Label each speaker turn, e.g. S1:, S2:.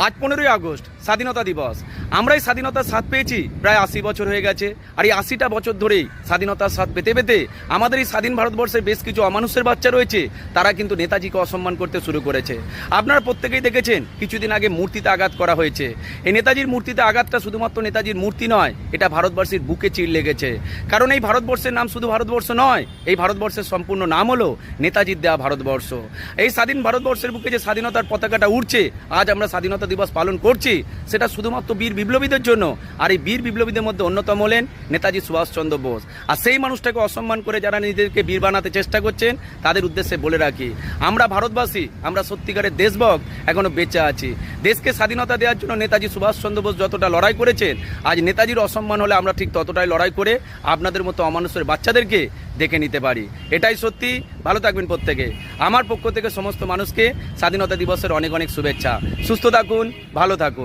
S1: আজ 15ই আগস্ট স্বাধীনতা দিবস। আমরা এই স্বাধীনতার স্বাদ পেয়েছি প্রায় 80 বছর হয়ে গেছে। আর এই 80টা বছর ধরেই স্বাধীনতার স্বাদ পেতে পেতে আমাদের এই স্বাধীন ভারতবর্ষের বেশ কিছু অমানুষের বাচ্চা রয়েছে, তারা কিন্তু নেতাজিকে অসম্মান করতে শুরু করেছে। আপনারা প্রত্যেকেই দেখেছেন কিছুদিন আগে মূর্তিতে আঘাত করা হয়েছে। এই নেতাজির মূর্তিতে আঘাতটা শুধুমাত্র নেতাজির মূর্তি নয়, এটা ভারতবর্ষের বুকে চিড় লেগেছে। কারণ এই ভারতবর্ষের নাম শুধু ভারতবর্ষ নয়, এই ভারতবর্ষের সম্পূর্ণ নাম হলো নেতাজির দেওয়া ভারতবর্ষ। এই স্বাধীন ভারতবর্ষের বুকে যে স্বাধীনতার পতাকাটা উঠছে, আজ আমরা স্বাধীনতা দিবস পালন করছি, সেটা শুধুমাত্র বীর বিপ্লবীদের জন্য। আর এই বীর বিপ্লবীদের মধ্যে অন্যতম হলেন নেতাজি সুভাষচন্দ্র বোস। আর সেই মানুষটাকে অসম্মান করে যারা নিজেদেরকে বীর বানাতে চেষ্টা করছেন, তাদের উদ্দেশ্যে বলে রাখি, আমরা ভারতবাসী, আমরা সত্যিকারের দেশভক্ত এখনো বেঁচে আছি। দেশকে স্বাধীনতা দেওয়ার জন্য নেতাজি সুভাষচন্দ্র বোস যতটা লড়াই করেছেন, আজ নেতাজির অসম্মান হলে আমরা ঠিক ততটাই লড়াই করে আপনাদের মতো অমানুষের বাচ্চাদেরকে দেখে নিতে পারি। এটাই সত্যি। ভালো থাকবেন প্রত্যেকে। আমার পক্ষ থেকে সমস্ত মানুষকে স্বাধীনতা দিবসের অনেক অনেক শুভেচ্ছা। সুস্থ থাকুন, ভালো থাকুন।